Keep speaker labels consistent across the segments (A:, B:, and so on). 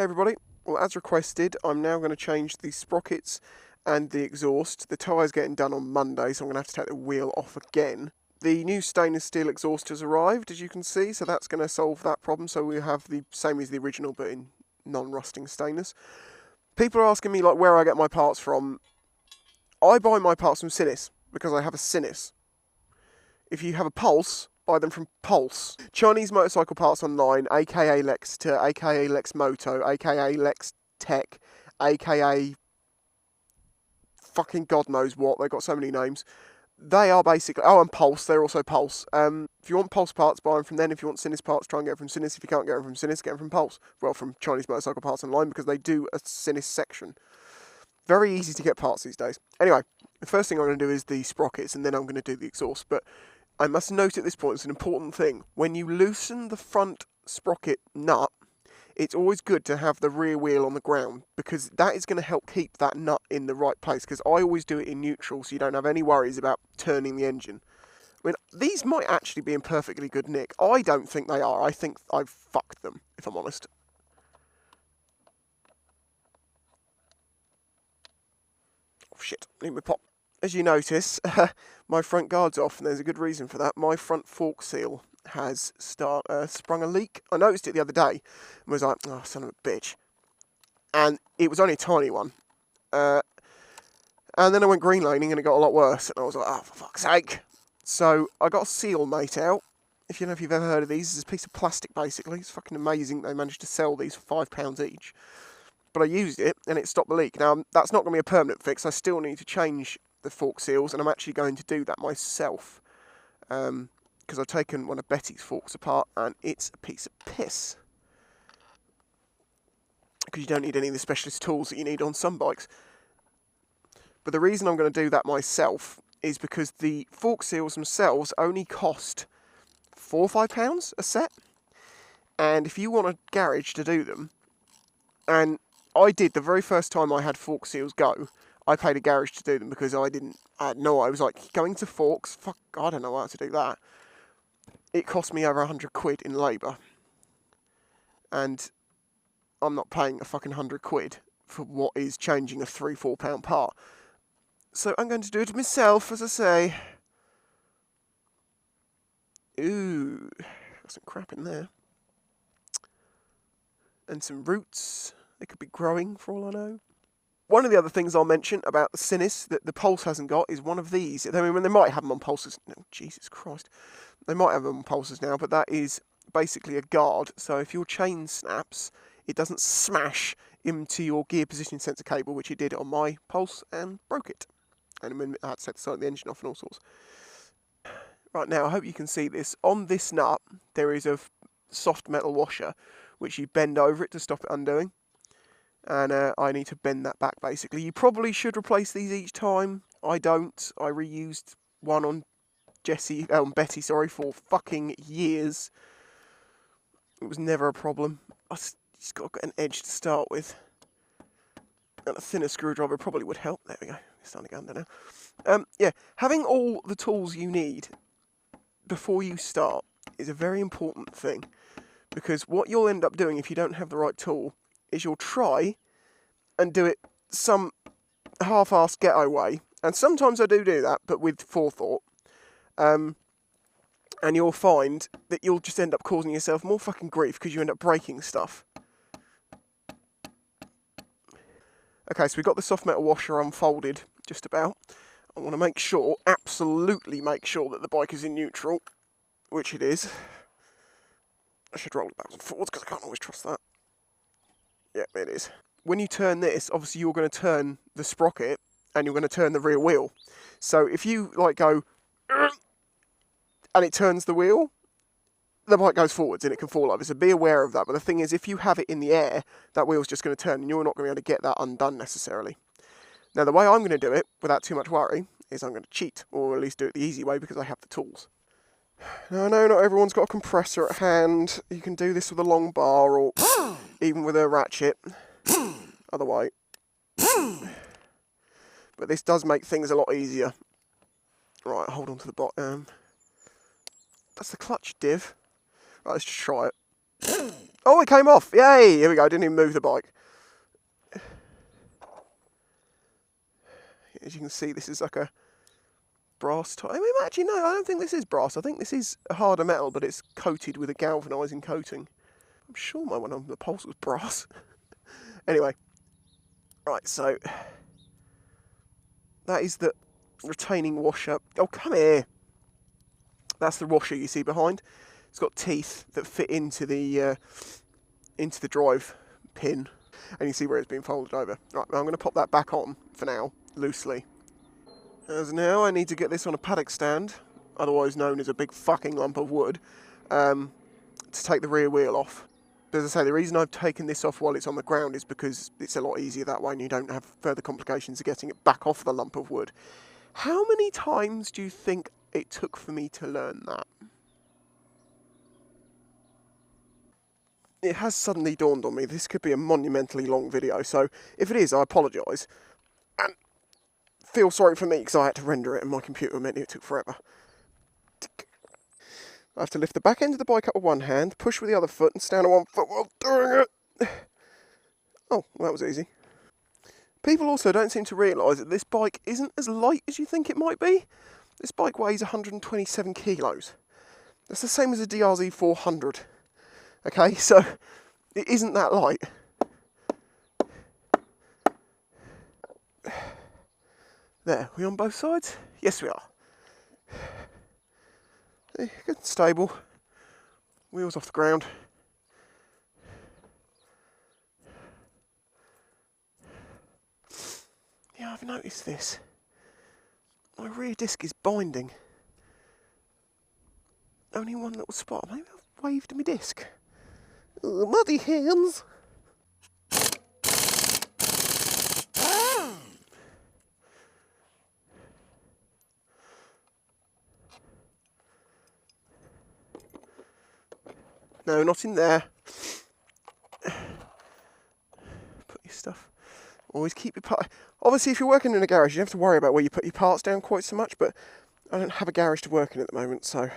A: everybody, well as requested I'm now going to change the sprockets and the exhaust. The tyre's getting done on Monday, so I'm going to have to take the wheel off again. The new stainless steel exhaust has arrived, as you can see, so that's going to solve that problem. So we have the same as the original but in non-rusting stainless. People are asking me like where I get my parts from. I buy my parts from Sinnis because I have a Sinnis. If you have a Pulse, buy them from Pulse. Chinese motorcycle parts online, aka Lexter, aka Lex Moto, aka Lex Tech, aka fucking God knows what. They've got so many names. They are basically... Oh, and Pulse. They're also Pulse. If you want Pulse parts, buy them from them. If you want Sinnis parts, try and get them from Sinnis. If you can't get them from Sinnis, get them from Pulse. Well, from Chinese motorcycle parts online, because they do a Sinnis section. Very easy to get parts these days. Anyway, the first thing I'm going to do is the sprockets, and then I'm going to do the exhaust. But I must note at this point, it's an important thing. When you loosen the front sprocket nut, it's always good to have the rear wheel on the ground, because that is going to help keep that nut in the right place, because I always do it in neutral so you don't have any worries about turning the engine. I mean, these might actually be in perfectly good nick. I don't think they are. I think I've fucked them, if I'm honest. Oh shit, need me pop. As you notice, my front guard's off, and there's a good reason for that. My front fork seal has sprung a leak. I noticed it the other day and was like, oh, son of a bitch. And it was only a tiny one. And then I went green laning and it got a lot worse. And I was like, oh, for fuck's sake. So I got a seal mate out. If you know if you've ever heard of these, it's a piece of plastic basically. It's fucking amazing they managed to sell these for £5 each. But I used it and it stopped the leak. Now, that's not going to be a permanent fix. I still need to change the fork seals, and I'm actually going to do that myself. Because I've taken one of Betty's forks apart and it's a piece of piss. Because you don't need any of the specialist tools that you need on some bikes. But the reason I'm going to do that myself is because the fork seals themselves only cost £4 or £5 a set. And if you want a garage to do them, and I did the very first time I had fork seals go, I paid a garage to do them because I was like, going to forks, fuck, I don't know how to do that. It cost me over £100 in labour. And I'm not paying a fucking £100 for what is changing a £3-4 part. So I'm going to do it myself, as I say. Ooh, got some crap in there. And some roots. They could be growing for all I know. One of the other things I'll mention about the Sinnis that the Pulse hasn't got is one of these. I mean, they might have them on Pulses. No, Jesus Christ. They might have them on Pulses now, but that is basically a guard. So if your chain snaps, it doesn't smash into your gear position sensor cable, which it did on my Pulse and broke it. And I had to set the engine off and all sorts. Right, now, I hope you can see this. On this nut, there is a soft metal washer, which you bend over it to stop it undoing. And I need to bend that back, basically. You probably should replace these each time. I don't. I reused one on Betty, for fucking years. It was never a problem. Just got to get an edge to start with. And a thinner screwdriver probably would help. There we go. It's starting to go under now. Yeah, having all the tools you need before you start is a very important thing. Because what you'll end up doing if you don't have the right tool is you'll try and do it some half-assed ghetto way. And sometimes I do that, but with forethought. And you'll find that you'll just end up causing yourself more fucking grief because you end up breaking stuff. Okay, so we've got the soft metal washer unfolded, just about. I want to make sure, absolutely make sure that the bike is in neutral, which it is. I should roll it backwards and forwards because I can't always trust that. Yeah, it is. When you turn this, obviously you're going to turn the sprocket and you're going to turn the rear wheel. So if you like go and it turns the wheel, the bike goes forwards and it can fall over. So be aware of that. But the thing is, if you have it in the air, that wheel's just going to turn and you're not going to be able to get that undone necessarily. Now, the way I'm going to do it, without too much worry, is I'm going to cheat, or at least do it the easy way because I have the tools. Now, I know not everyone's got a compressor at hand. You can do this with a long bar or even with a ratchet. Other way. But this does make things a lot easier. Right, hold on to the bottom. That's the clutch div. Right, let's just try it. Oh, it came off. Yay! Here we go. I didn't even move the bike. As you can see, this is like a brass type. I mean, actually, no, I don't think this is brass. I think this is a harder metal, but it's coated with a galvanising coating. I'm sure my one on the pulse was brass. Anyway, right, so that is the retaining washer. Oh, come here. That's the washer you see behind. It's got teeth that fit into the drive pin, and you see where it's been folded over. Right, I'm going to pop that back on for now, loosely. As now, I need to get this on a paddock stand, otherwise known as a big fucking lump of wood, to take the rear wheel off. But as I say, the reason I've taken this off while it's on the ground is because it's a lot easier that way and you don't have further complications of getting it back off the lump of wood. How many times do you think it took for me to learn that? It has suddenly dawned on me this could be a monumentally long video, so if it is, I apologise. And feel sorry for me because I had to render it and my computer meant it took forever. I have to lift the back end of the bike up with one hand, push with the other foot and stand on one foot while doing it. Oh, well, that was easy. People also don't seem to realise that this bike isn't as light as you think it might be. This bike weighs 127 kilos. That's the same as a DRZ 400. Okay, so it isn't that light. There, we on both sides? Yes, we are. Good and stable. Wheels off the ground. Yeah, I've noticed this. My rear disc is binding. Only one little spot. Maybe I've waved my disc. Muddy hands. No, not in there. Put your stuff. Always keep your part. Obviously, if you're working in a garage, you don't have to worry about where you put your parts down quite so much, but I don't have a garage to work in at the moment, so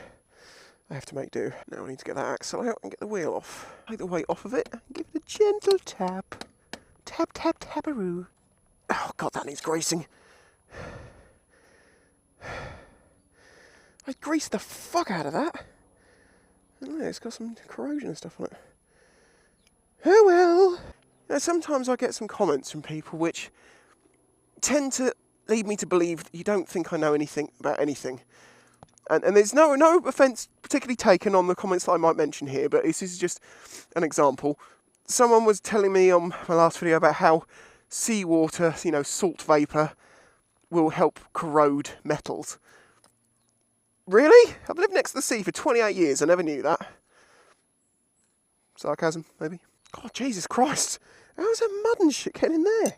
A: I have to make do. Now I need to get that axle out and get the wheel off. Take the weight off of it and give it a gentle tap. Tap, tap, taparoo. Oh, God, that needs greasing. I greased the fuck out of that. Oh, it's got some corrosion and stuff on it. Oh well. Now, sometimes I get some comments from people which tend to lead me to believe that you don't think I know anything about anything. And there's no offence particularly taken on the comments that I might mention here, but this is just an example. Someone was telling me on my last video about how seawater, salt vapour, will help corrode metals. Really? I've lived next to the sea for 28 years. I never knew that. Sarcasm, maybe? God, Jesus Christ. How's that mud and shit getting in there?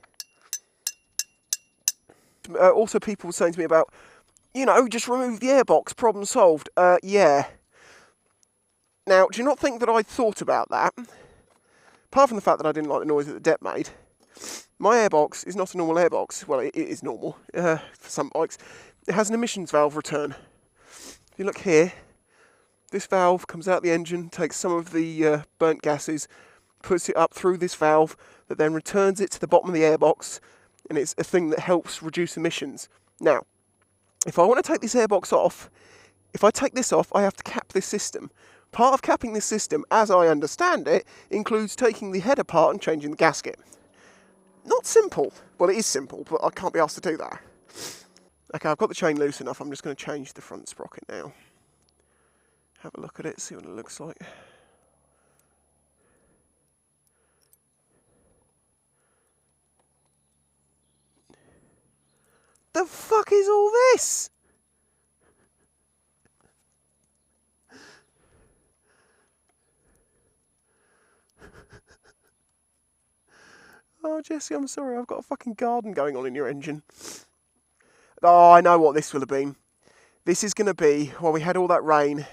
A: Also, people were saying to me about, just remove the airbox, problem solved. Yeah. Now, do you not think that I thought about that? Apart from the fact that I didn't like the noise that the D.E.P made, my airbox is not a normal airbox. Well, it is normal for some bikes. It has an emissions valve return. If you look here, this valve comes out the engine, takes some of the burnt gases, puts it up through this valve, that then returns it to the bottom of the airbox, and it's a thing that helps reduce emissions. Now, if I want to take this airbox off, if I take this off, I have to cap this system. Part of capping this system, as I understand it, includes taking the head apart and changing the gasket. Not simple. Well, it is simple, but I can't be asked to do that. Okay, I've got the chain loose enough. I'm just going to change the front sprocket now. Have a look at it, see what it looks like. The fuck is all this? Oh, Jesse, I'm sorry. I've got a fucking garden going on in your engine. Oh, I know what this will have been. This is going to be, well, we had all that rain,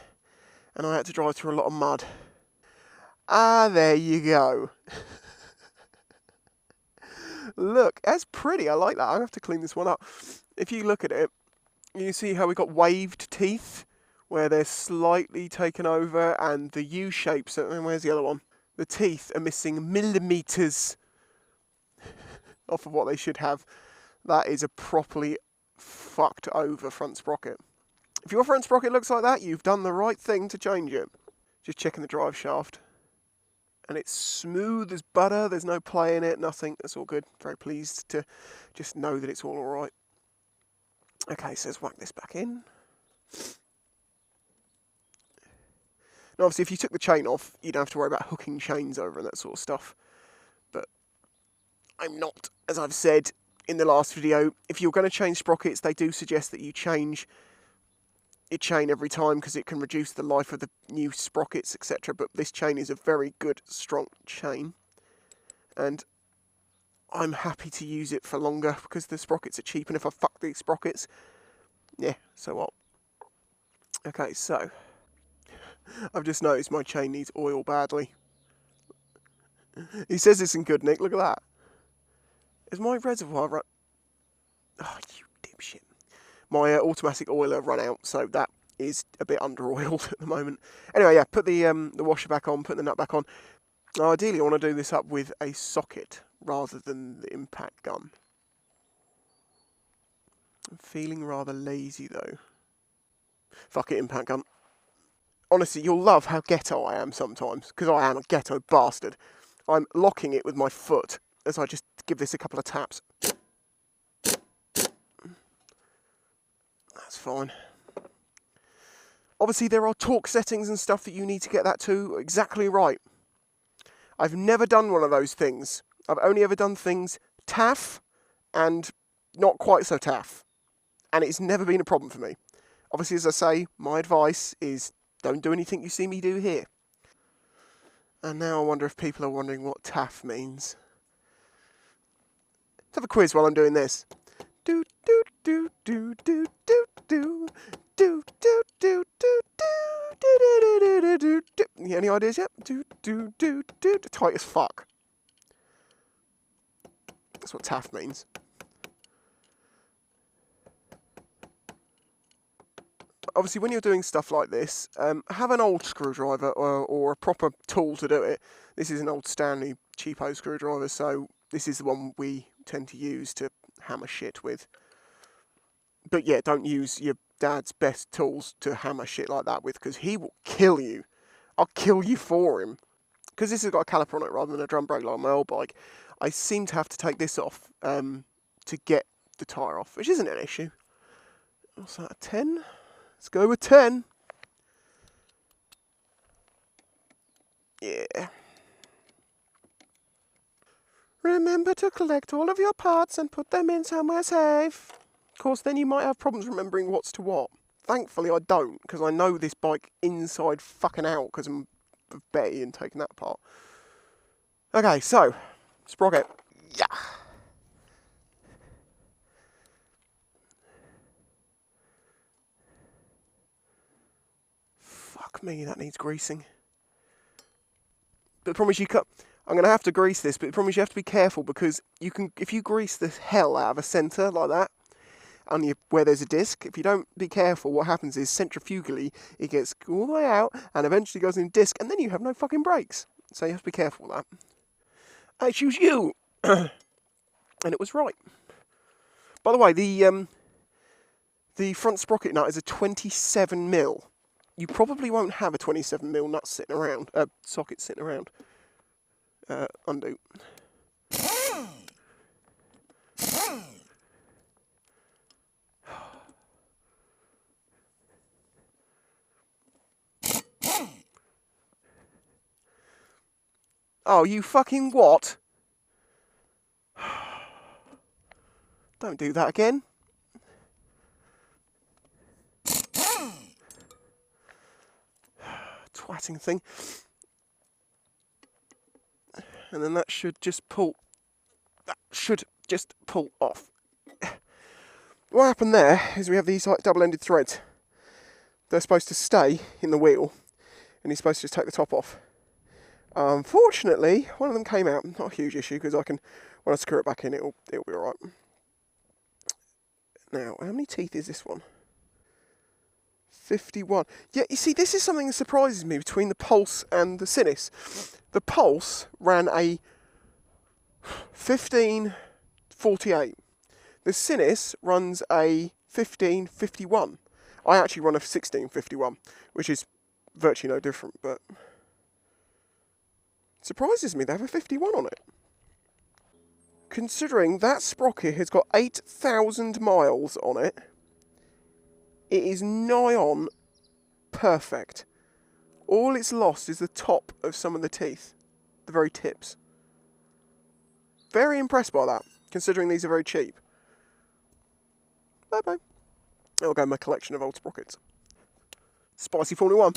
A: and I had to drive through a lot of mud. Ah, there you go. Look, that's pretty. I like that. I'm going to have to clean this one up. If you look at it, you see how we got waved teeth where they're slightly taken over, and the U shapes, and where's the other one? The teeth are missing millimetres off of what they should have. That is a properly fucked over front sprocket. If your front sprocket looks like that, you've done the right thing to change it. Just checking the drive shaft. And it's smooth as butter, there's no play in it, nothing, that's all good. Very pleased to just know that it's all alright. Okay, so let's whack this back in. Now obviously if you took the chain off, you don't have to worry about hooking chains over and that sort of stuff. But I'm not, as I've said in the last video, if you're going to change sprockets, they do suggest that you change your chain every time because it can reduce the life of the new sprockets, etc. But this chain is a very good, strong chain. And I'm happy to use it for longer because the sprockets are cheap, and if I fuck these sprockets, yeah, so what? Okay, so I've just noticed my chain needs oil badly. He says it's in good nick, look at that. Is my reservoir run... Oh, you dipshit. My automatic oiler run out, so that is a bit under-oiled at the moment. Anyway, yeah, put the washer back on, put the nut back on. Now, ideally, I want to do this up with a socket rather than the impact gun. I'm feeling rather lazy, though. Fuck it, impact gun. Honestly, you'll love how ghetto I am sometimes, because I am a ghetto bastard. I'm locking it with my foot as I just give this a couple of taps. That's fine. Obviously, there are torque settings and stuff that you need to get that to exactly right. I've never done one of those things. I've only ever done things taff and not quite so taff. And it's never been a problem for me. Obviously, as I say, my advice is don't do anything you see me do here. And now I wonder if people are wondering what taff means. Let's have a quiz while I'm doing this. Do do do do do do do do do do do do. Any ideas yet? Do do do do. Tight as fuck. That's what taff means. Obviously, when you're doing stuff like this, have an old screwdriver or a proper tool to do it. This is an old Stanley cheapo screwdriver, so this is the one we tend to use to hammer shit with. But yeah, don't use your dad's best tools to hammer shit like that with, because he will kill you. I'll kill you for him. Because this has got a caliper on it rather than a drum brake like on my old bike, I seem to have to take this off to get the tyre off, which isn't an issue. What's that, a 10? Let's go with 10. Yeah. Remember to collect all of your parts and put them in somewhere safe. Of course, then you might have problems remembering what's to what. Thankfully, I don't, because I know this bike inside fucking out because I'm of Betty and taking that apart. Okay, so, sprocket. Yeah. Fuck me, that needs greasing. But the problem is I'm going to have to grease this, but the problem is you have to be careful because if you grease the hell out of a centre like that, where there's a disc, if you don't be careful, what happens is centrifugally it gets all the way out and eventually goes in disc, and then you have no fucking brakes. So you have to be careful with that. I choose you, and it was right. By the way, the front sprocket nut is a 27mm. You probably won't have a 27mm nut sitting around, socket sitting around. Undo. Oh, you fucking what? Don't do that again. Twatting thing. And then that should just pull. That should just pull off. What happened there is we have these like double-ended threads. They're supposed to stay in the wheel, and you're supposed to just take the top off. Unfortunately, one of them came out. Not a huge issue because when I screw it back in, it'll be alright. Now, how many teeth is this one? 51. Yeah, you see, this is something that surprises me between the Pulse and the Sinnis. The Pulse ran a 1548. The Sinnis runs a 1551. I actually run a 1651, which is virtually no different, but it surprises me they have a 51 on it. Considering that sprocket has got 8,000 miles on it, it is nigh on perfect. All it's lost is the top of some of the teeth, the very tips. Very impressed by that, considering these are very cheap. Bye-bye. I'll go in my collection of old sprockets. Spicy 41.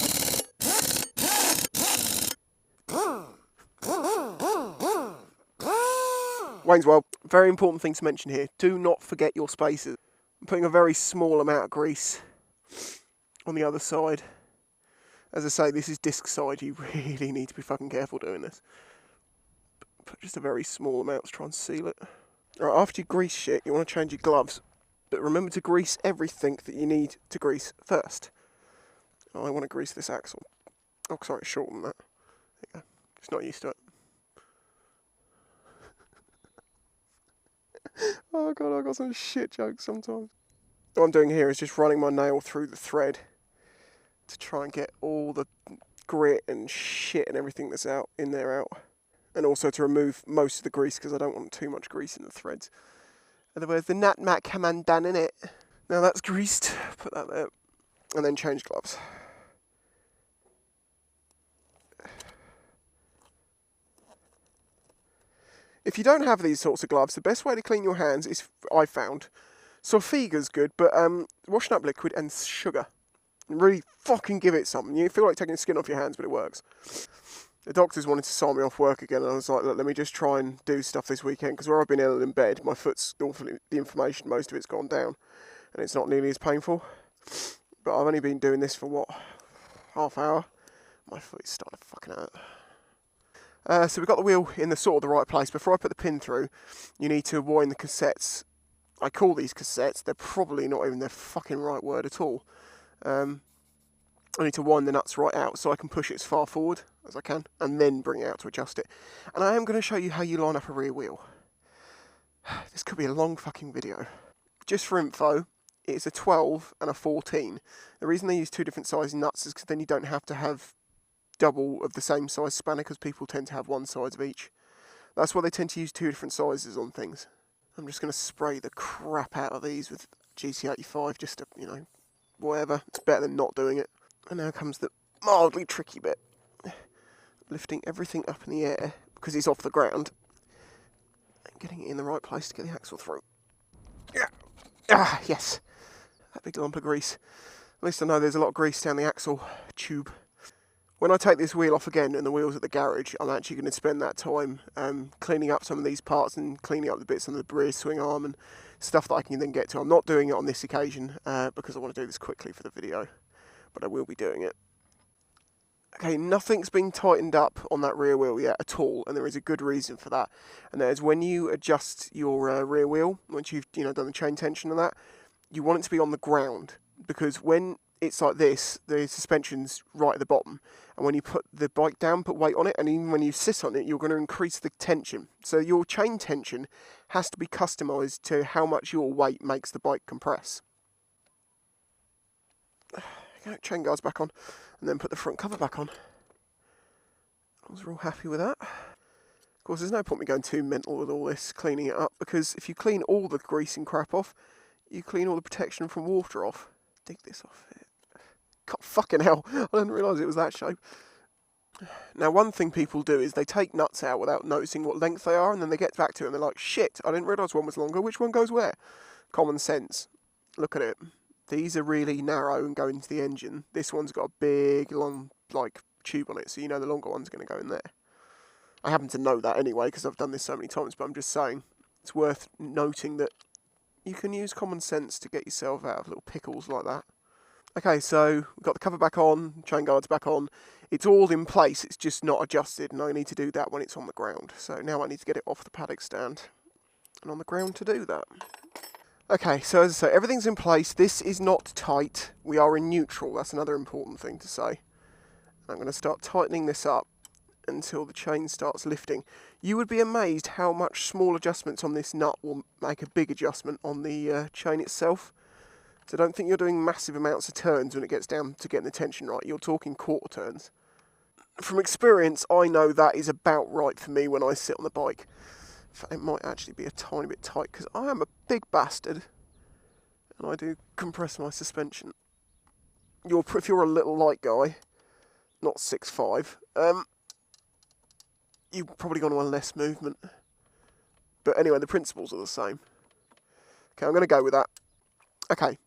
A: Wayne's World, very important thing to mention here. Do not forget your spaces. I'm putting a very small amount of grease on the other side. As I say, this is disc side. You really need to be fucking careful doing this. Put just a very small amount to try and seal it. Alright, after you grease shit, you want to change your gloves. But remember to grease everything that you need to grease first. Oh, I want to grease this axle. Oh, sorry, it's shorter than that. There you go. Just not used to it. Oh god, I've got some shit jokes sometimes. What I'm doing here is just running my nail through the thread to try and get all the grit and shit and everything that's out in there out. And also to remove most of the grease because I don't want too much grease in the threads. Otherwise the nut might come undone in it. Now that's greased, put that there, and then change gloves. If you don't have these sorts of gloves, the best way to clean your hands is, I found, Sophiga's good, but washing up liquid and sugar. Really fucking give it something. You feel like taking the skin off your hands, but it works. The doctors wanted to sign me off work again, and I was like, look, let me just try and do stuff this weekend, because where I've been ill in bed, my foot's awfully, the inflammation, most of it's gone down, and it's not nearly as painful. But I've only been doing this for, what, half hour? My foot is starting to fucking hurt. So we've got the wheel in the sort of the right place. Before I put the pin through, you need to wind the cassettes. I call these cassettes, they're probably not even the fucking right word at all. I need to wind the nuts right out so I can push it as far forward as I can and then bring it out to adjust it. And I am going to show you how you line up a rear wheel. This could be a long fucking video. Just for info, it's a 12 and a 14. The reason they use two different size nuts is because then you don't have to have double of the same size spanner because people tend to have one size of each. That's why they tend to use two different sizes on things. I'm just going to spray the crap out of these with GT85 just to, you know, whatever. It's better than not doing it. And now comes the mildly tricky bit. Lifting everything up in the air because it's off the ground. And getting it in the right place to get the axle through. Yeah. Ah, yes. That big lump of grease. At least I know there's a lot of grease down the axle tube. When I take this wheel off again and the wheel's at the garage, I'm actually going to spend that time cleaning up some of these parts and cleaning up the bits on the rear swing arm and stuff that I can then get to. I'm not doing it on this occasion because I want to do this quickly for the video, but I will be doing it. Okay, nothing's been tightened up on that rear wheel yet at all, and there is a good reason for that. And that is when you adjust your rear wheel, once you've done the chain tension and that, you want it to be on the ground, because when it's like this, the suspension's right at the bottom, and when you put the bike down, put weight on it, and even when you sit on it, you're going to increase the tension. So your chain tension has to be customised to how much your weight makes the bike compress. Okay, chain guards back on, and then put the front cover back on. I was real happy with that. Of course, there's no point me going too mental with all this, cleaning it up, because if you clean all the grease and crap off, you clean all the protection from water off. Dig this off here. God, fucking hell, I didn't realise it was that shape. Now, one thing people do is they take nuts out without noticing what length they are, and then they get back to it and they're like, shit, I didn't realise one was longer, which one goes where? Common sense. Look at it. These are really narrow and go into the engine. This one's got a big, long, tube on it, so you know the longer one's going to go in there. I happen to know that anyway, because I've done this so many times, but I'm just saying, it's worth noting that you can use common sense to get yourself out of little pickles like that. Okay, so we've got the cover back on, chain guards back on. It's all in place, it's just not adjusted, and I need to do that when it's on the ground. So now I need to get it off the paddock stand and on the ground to do that. Okay, so as I say, everything's in place. This is not tight. We are in neutral. That's another important thing to say. I'm going to start tightening this up until the chain starts lifting. You would be amazed how much small adjustments on this nut will make a big adjustment on the chain itself. So don't think you're doing massive amounts of turns when it gets down to getting the tension right. You're talking quarter turns. From experience, I know that is about right for me when I sit on the bike. In fact, it might actually be a tiny bit tight because I am a big bastard and I do compress my suspension. If you're a little light guy, not 6'5", you've probably gone on less movement. But anyway, the principles are the same. Okay, I'm going to go with that. Okay,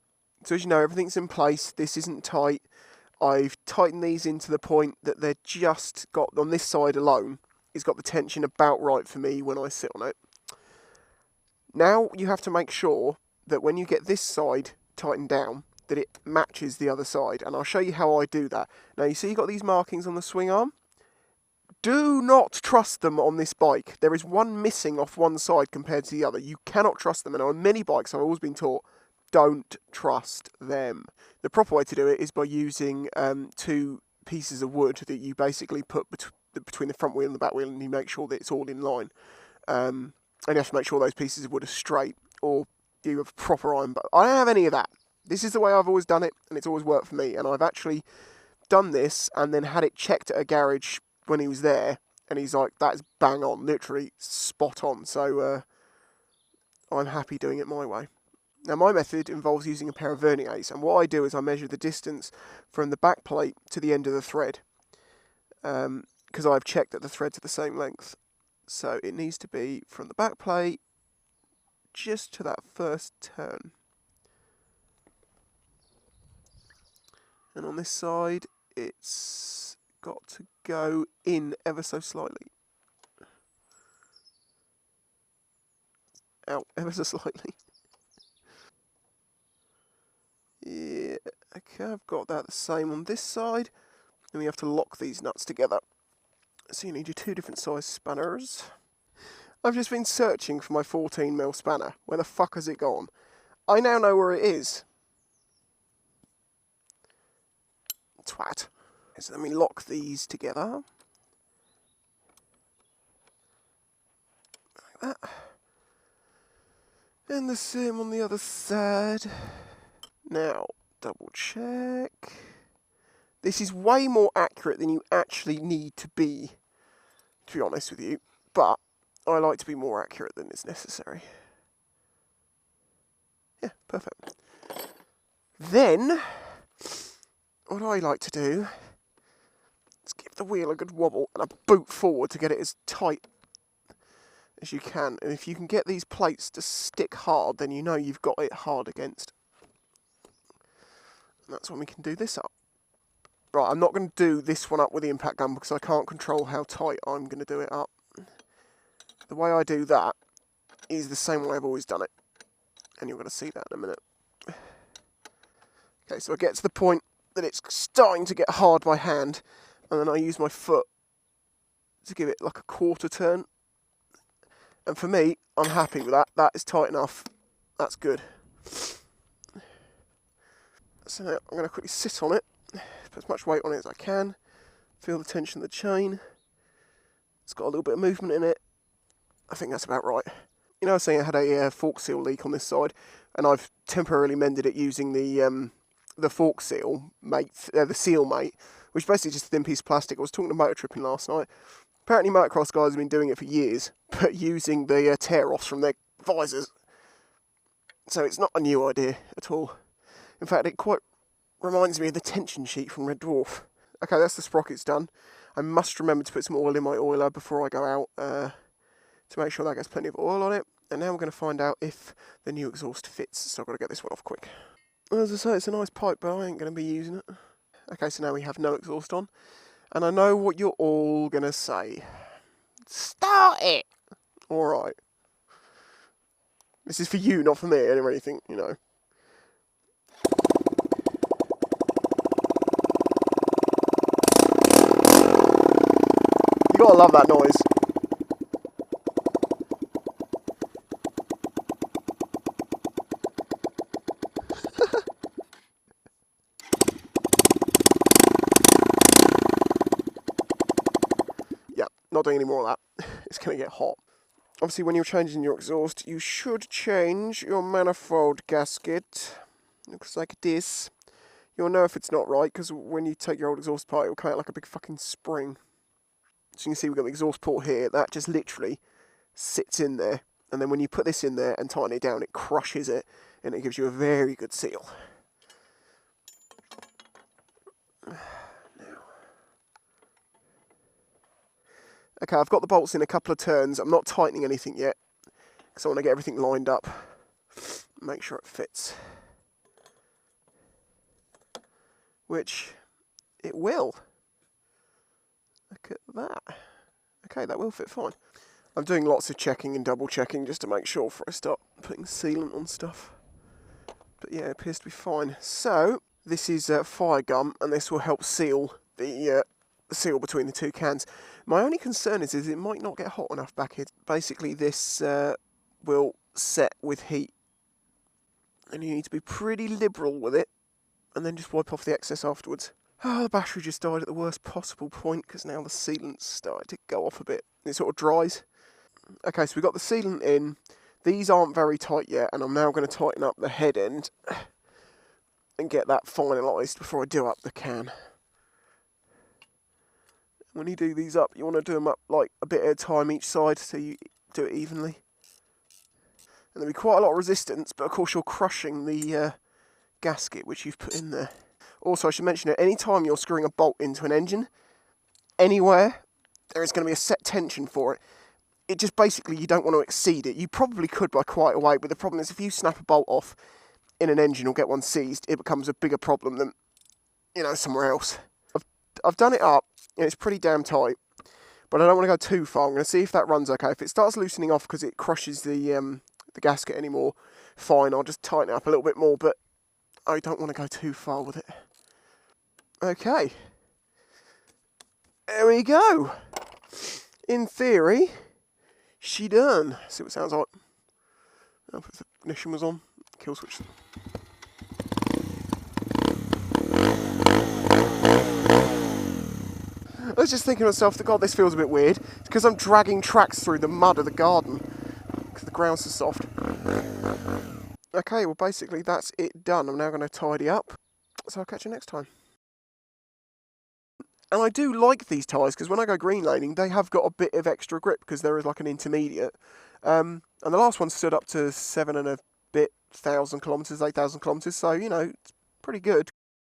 A: so as you know, everything's in place. This isn't tight. I've tightened these into the point that they're just got, on this side alone, it's got the tension about right for me when I sit on it. Now you have to make sure that when you get this side tightened down, that it matches the other side. And I'll show you how I do that. Now you see you've got these markings on the swing arm. Do not trust them on this bike. There is one missing off one side compared to the other. You cannot trust them. And on many bikes, I've always been taught, don't trust them. The proper way to do it is by using 2 pieces of wood that you basically put between the front wheel and the back wheel, and you make sure that it's all in line. And you have to make sure those pieces of wood are straight, or you have proper iron. But I don't have any of that. This is the way I've always done it, and it's always worked for me. And I've actually done this and then had it checked at a garage when he was there, and he's like, that's bang on, literally spot on. So I'm happy doing it my way. Now my method involves using a pair of verniers, and what I do is I measure the distance from the back plate to the end of the thread, because I've checked that the threads are the same length. So it needs to be from the back plate just to that first turn. And on this side, it's got to go in ever so slightly. Out ever so slightly. Yeah, okay, I've got that the same on this side. Then we have to lock these nuts together. So you need your 2 different size spanners. I've just been searching for my 14mm spanner. Where the fuck has it gone? I now know where it is. Twat. So then we lock these together. Like that. And the same on the other side. Now, double check. This is way more accurate than you actually need to be honest with you. But I like to be more accurate than is necessary. Yeah, perfect. Then, what I like to do is give the wheel a good wobble and a boot forward to get it as tight as you can. And if you can get these plates to stick hard, then you know you've got it hard against. And that's when we can do this up. Right, I'm not going to do this one up with the impact gun because I can't control how tight I'm going to do it up. The way I do that is the same way I've always done it. And you're going to see that in a minute. Okay, so I get to the point that it's starting to get hard by hand, and then I use my foot to give it like a quarter turn. And for me, I'm happy with that. That is tight enough. That's good. So now I'm going to quickly sit on it, put as much weight on it as I can, feel the tension of the chain. It's got a little bit of movement in it. I think that's about right. You know, I was saying I had a fork seal leak on this side, and I've temporarily mended it using the fork seal mate, the seal mate, which is basically just a thin piece of plastic. I was talking to Motor Tripping last night. Apparently motocross guys have been doing it for years, but using the tear-offs from their visors. So it's not a new idea at all. In fact, it quite reminds me of the tension sheet from Red Dwarf. Okay, that's the sprockets done. I must remember to put some oil in my oiler before I go out to make sure that gets plenty of oil on it. And now we're going to find out if the new exhaust fits, so I've got to get this one off quick. As I say, it's a nice pipe, but I ain't going to be using it. Okay, so now we have no exhaust on. And I know what you're all going to say. Start it! Alright. This is for you, not for me, or anything, you know. You gotta love that noise. Not doing any more of that. It's going to get hot. Obviously, when you're changing your exhaust, you should change your manifold gasket. Looks like this. You'll know if it's not right, because when you take your old exhaust apart, it will come out like a big fucking spring. So you can see we've got the exhaust port here. That just literally sits in there. And then when you put this in there and tighten it down, it crushes it, and it gives you a very good seal. Okay, I've got the bolts in a couple of turns. I'm not tightening anything yet, because I want to get everything lined up. Make sure it fits. Which it will. Look at that. Okay, that will fit fine. I'm doing lots of checking and double checking just to make sure before I start putting sealant on stuff. But yeah, it appears to be fine. So, this is fire gum, and this will help seal the seal between the two cans. My only concern is it might not get hot enough back here. Basically, this will set with heat, and you need to be pretty liberal with it, and then just wipe off the excess afterwards. Oh, the battery just died at the worst possible point, because now the sealant's started to go off a bit. It sort of dries. Okay, so we've got the sealant in. These aren't very tight yet, and I'm now going to tighten up the head end and get that finalised before I do up the can. When you do these up, you want to do them up like a bit at a time each side, so you do it evenly. And there'll be quite a lot of resistance, but of course you're crushing the gasket which you've put in there. Also, I should mention that any time you're screwing a bolt into an engine, anywhere, there is going to be a set tension for it. It just basically, you don't want to exceed it. You probably could by quite a way, but the problem is if you snap a bolt off in an engine or get one seized, it becomes a bigger problem than, you know, somewhere else. I've done it up, and it's pretty damn tight, but I don't want to go too far. I'm going to see if that runs okay. If it starts loosening off because it crushes the gasket anymore, fine, I'll just tighten it up a little bit more, but I don't want to go too far with it. Okay. There we go. In theory, she done. See what it sounds like. If the ignition was on, kill switch. I was just thinking to myself, God, this feels a bit weird. It's because I'm dragging tracks through the mud of the garden, because the ground's so soft. Okay, well basically that's it done. I'm now going to tidy up, so I'll catch you next time. And I do like these tyres, because when I go green laning, they have got a bit of extra grip, because there is like an intermediate. And the last one stood up to 7,000 kilometres, 8,000 kilometres, so, you know, it's pretty good.